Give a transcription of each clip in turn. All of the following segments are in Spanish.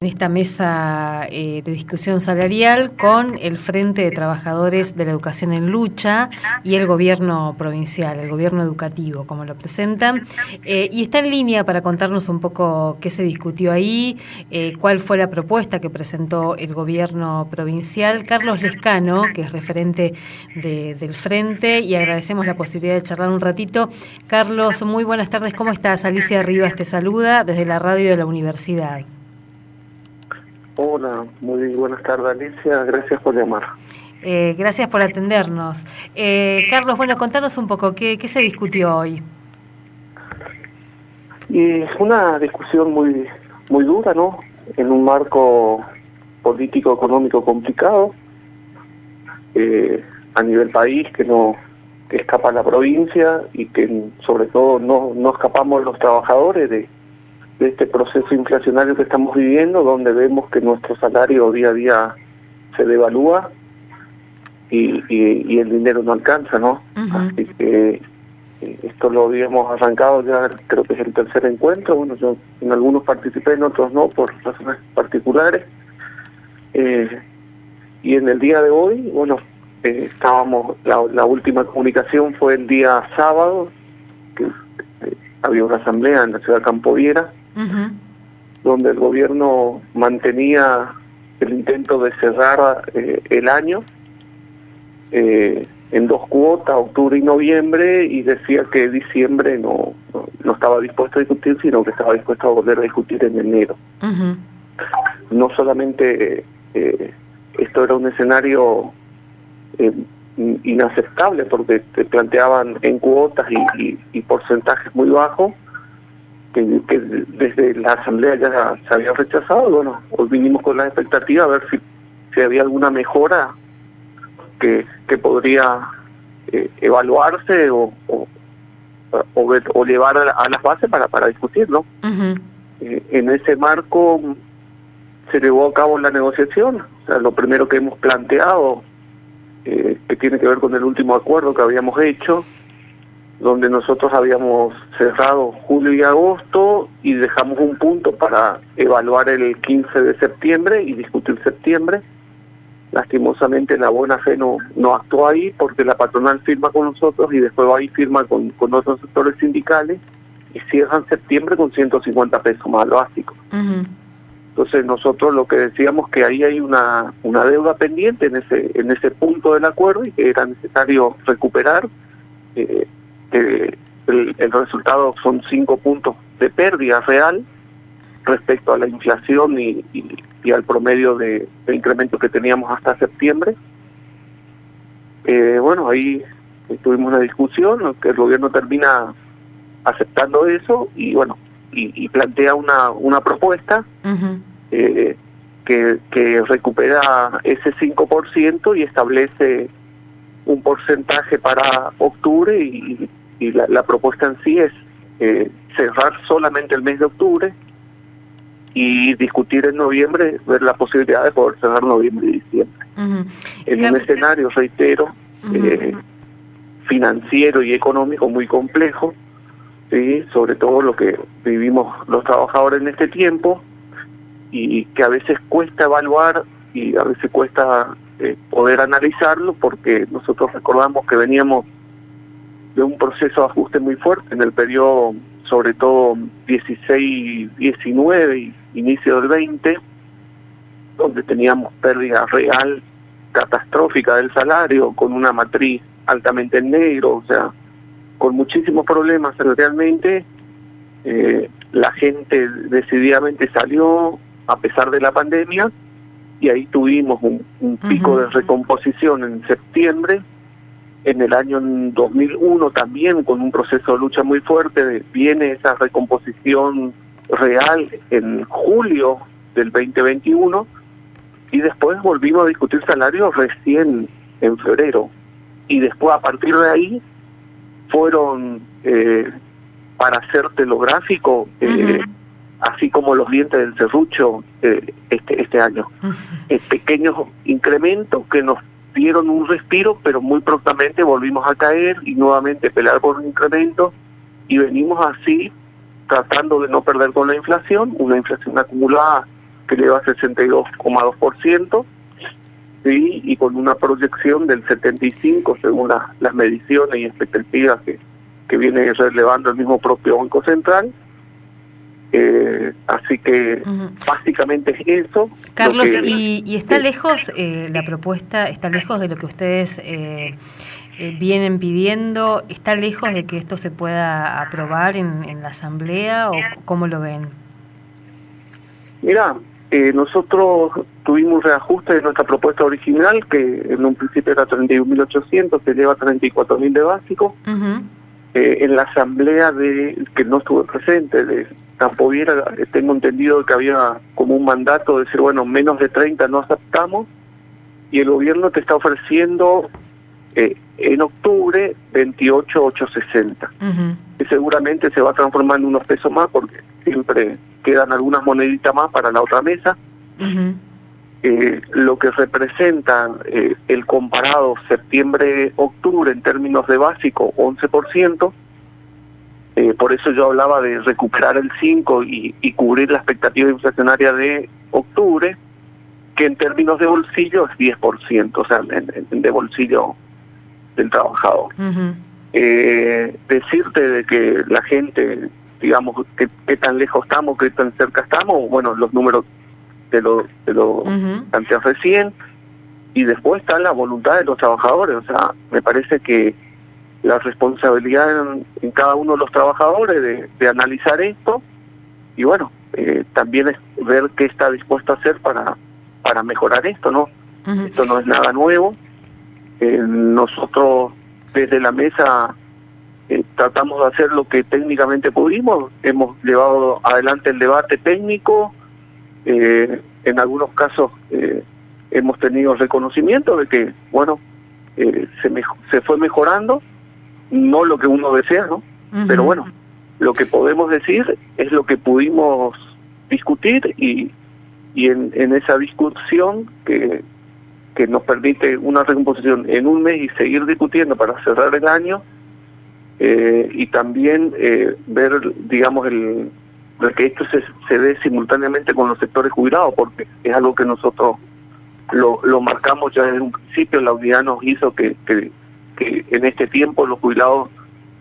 En esta mesa de discusión salarial con el Frente de Trabajadores de la Educación en Lucha y el gobierno provincial, el gobierno educativo, como lo presentan. Y está en línea para contarnos un poco qué se discutió ahí, cuál fue la propuesta que presentó el gobierno provincial. Carlos Lescano, que es referente del Frente, y agradecemos la posibilidad de charlar un ratito. Carlos, muy buenas tardes, ¿cómo estás? Alicia Rivas te saluda desde la radio de la universidad. Hola, muy buenas tardes, Alicia, gracias por llamar. Gracias por atendernos. Carlos, bueno, contanos un poco, ¿qué se discutió hoy? Y es una discusión muy dura, ¿no? En un marco político-económico complicado, a nivel país, que escapa a la provincia y que sobre todo no escapamos los trabajadores de este proceso inflacionario que estamos viviendo, donde vemos que nuestro salario día a día se devalúa y el dinero no alcanza, ¿no? Uh-huh. Así que esto lo habíamos arrancado ya, creo que es el tercer encuentro. Bueno, yo en algunos participé, en otros no, por razones particulares. Y en el día de hoy, bueno, estábamos, la última comunicación fue el día sábado, que había una asamblea en la ciudad de Campo Viera, uh-huh, donde el gobierno mantenía el intento de cerrar el año en dos cuotas, octubre y noviembre, y decía que diciembre no estaba dispuesto a discutir, sino que estaba dispuesto a volver a discutir en enero. Uh-huh. No solamente esto era un escenario inaceptable, porque te planteaban en cuotas y porcentajes muy bajos, que desde la asamblea ya se había rechazado. Bueno, hoy vinimos con la expectativa a ver si había alguna mejora que podría evaluarse o llevar a las bases para discutirlo. Uh-huh. En ese marco se llevó a cabo la negociación. O sea, lo primero que hemos planteado, que tiene que ver con el último acuerdo que habíamos hecho, donde nosotros habíamos cerrado julio y agosto y dejamos un punto para evaluar el 15 de septiembre y discutir septiembre. Lastimosamente la buena fe no actuó ahí, porque la patronal firma con nosotros y después va y firma con otros sectores sindicales y cierran septiembre con 150 pesos más lo básico. Uh-huh. Entonces nosotros lo que decíamos, que ahí hay una deuda pendiente en ese punto del acuerdo y que era necesario recuperar. El resultado son 5 puntos de pérdida real respecto a la inflación y al promedio de incremento que teníamos hasta septiembre. Bueno, ahí tuvimos una discusión, que el gobierno termina aceptando eso y bueno, y plantea una propuesta, uh-huh, que recupera ese 5% y establece un porcentaje para octubre y la propuesta en sí es cerrar solamente el mes de octubre y discutir en noviembre, ver la posibilidad de poder cerrar noviembre y diciembre. Uh-huh. En un escenario, reitero, uh-huh, financiero y económico muy complejo, ¿sí? Sobre todo lo que vivimos los trabajadores en este tiempo, y que a veces cuesta evaluar y a veces cuesta poder analizarlo, porque nosotros recordamos que veníamos de un proceso de ajuste muy fuerte en el periodo, sobre todo 16-19 y inicio del 20, donde teníamos pérdida real catastrófica del salario, con una matriz altamente en negro, o sea, con muchísimos problemas realmente. La gente decididamente salió a pesar de la pandemia, y ahí tuvimos un pico, uh-huh, de recomposición en septiembre. En el año 2001 también, con un proceso de lucha muy fuerte, viene esa recomposición real en julio del 2021, y después volvimos a discutir salarios recién en febrero. Y después, a partir de ahí, fueron, para hacerte lo gráfico, uh-huh, así como los dientes del serrucho, este año. Uh-huh. Pequeños incrementos que nos dieron un respiro, pero muy prontamente volvimos a caer y nuevamente pelear por un incremento, y venimos así tratando de no perder con la inflación, una inflación acumulada que eleva a 62,2%, ¿sí? Y con una proyección del 75% según las mediciones y expectativas que viene relevando el mismo propio Banco Central. Así que básicamente es eso. Carlos, ¿y está lejos la propuesta, está lejos de lo que ustedes vienen pidiendo? ¿Está lejos de que esto se pueda aprobar en la Asamblea o cómo lo ven? Mira, nosotros tuvimos un reajuste de nuestra propuesta original, que en un principio era 31.800, se eleva a 34.000 de básico. En la Asamblea que no estuve presente, de Campoviera, tengo entendido que había como un mandato de decir, bueno, menos de 30 no aceptamos, y el gobierno te está ofreciendo en octubre 28.860, que seguramente se va a transformar en unos pesos más, porque siempre quedan algunas moneditas más para la otra mesa. Lo que representa el comparado septiembre-octubre en términos de básico, 11%. Por eso yo hablaba de recuperar el 5 y cubrir la expectativa inflacionaria de octubre, que en términos de bolsillo es 10%, o sea, de bolsillo del trabajador. Decirte de que la gente, digamos, qué tan lejos estamos, qué tan cerca estamos, bueno, los números te lo planteé recién, y después está la voluntad de los trabajadores. O sea, me parece que la responsabilidad en cada uno de los trabajadores de analizar esto, y bueno, también es ver qué está dispuesto a hacer para mejorar esto, ¿no? Esto no es nada nuevo. Nosotros desde la mesa tratamos de hacer lo que técnicamente pudimos, hemos llevado adelante el debate técnico, en algunos casos hemos tenido reconocimiento de que, bueno, se fue mejorando, no lo que uno desea, ¿no? Pero bueno, lo que podemos decir es lo que pudimos discutir, y en esa discusión que nos permite una recomposición en un mes y seguir discutiendo para cerrar el año, y también ver, digamos, de que esto se dé simultáneamente con los sectores jubilados, porque es algo que nosotros lo marcamos ya desde un principio. La unidad nos hizo que en este tiempo los jubilados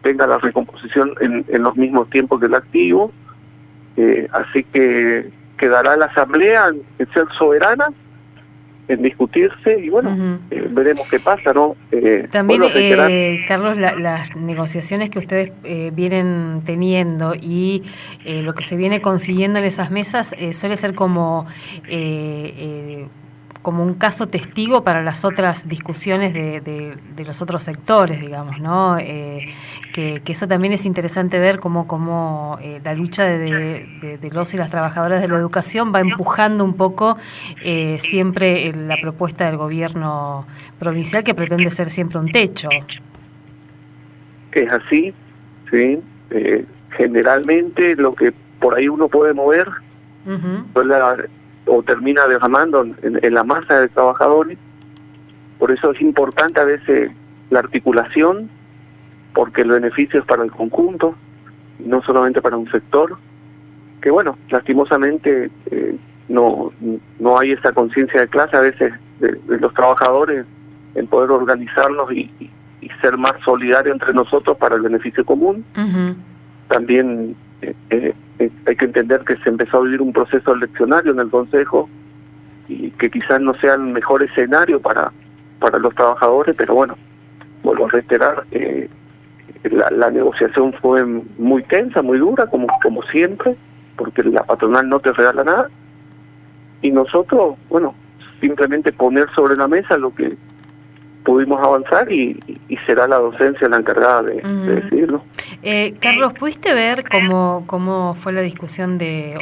tengan la recomposición en los mismos tiempos que el activo. Así que quedará la Asamblea en ser soberana, en discutirse, y bueno, veremos qué pasa, ¿no? También, Carlos, las negociaciones que ustedes vienen teniendo y lo que se viene consiguiendo en esas mesas suele ser como un caso testigo para las otras discusiones de los otros sectores, digamos, ¿no? Que eso también es interesante ver cómo la lucha de los y las trabajadoras de la educación va empujando un poco siempre la propuesta del gobierno provincial, que pretende ser siempre un techo. Es así, sí. Generalmente lo que por ahí uno puede mover o termina derramando en la masa de trabajadores. Por eso es importante a veces la articulación, porque el beneficio es para el conjunto, no solamente para un sector, que bueno, lastimosamente no hay esa conciencia de clase a veces de los trabajadores en poder organizarnos y ser más solidarios entre nosotros para el beneficio común. También hay que entender que se empezó a vivir un proceso eleccionario en el Consejo, y que quizás no sea el mejor escenario para los trabajadores, pero bueno, vuelvo a reiterar, la negociación fue muy tensa, muy dura, como siempre, porque la patronal no te regala nada, y nosotros, bueno, simplemente poner sobre la mesa lo que pudimos avanzar, y será la docencia la encargada de decidirlo. Carlos, ¿pudiste ver cómo fue la discusión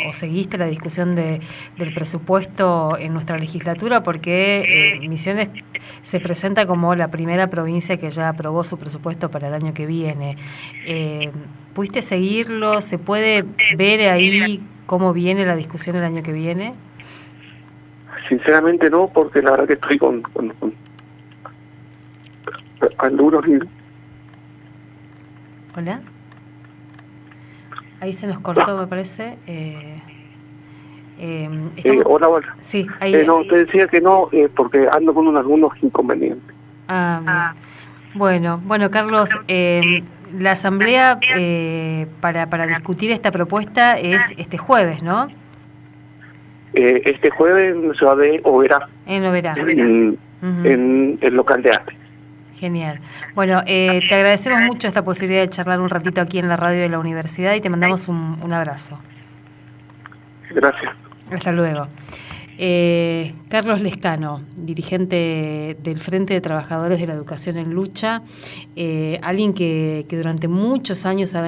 o seguiste la discusión del presupuesto en nuestra legislatura? Porque Misiones se presenta como la primera provincia que ya aprobó su presupuesto para el año que viene. ¿Pudiste seguirlo? ¿Se puede ver ahí cómo viene la discusión el año que viene? Sinceramente no, porque la verdad que estoy con algunos. Hola. Ahí se nos cortó, me parece. Hola, hola. Sí, ahí, no, te decía que no, porque ando con algunos inconvenientes. Bien. Bueno, Carlos, la asamblea para discutir esta propuesta es este jueves, ¿no? Este jueves en la ciudad de Oberá, En Oberá. en el local de arte. Genial. Bueno, te agradecemos mucho esta posibilidad de charlar un ratito aquí en la radio de la universidad y te mandamos un abrazo. Gracias. Hasta luego. Carlos Lescano, dirigente del Frente de Trabajadores de la Educación en Lucha, alguien que durante muchos años ha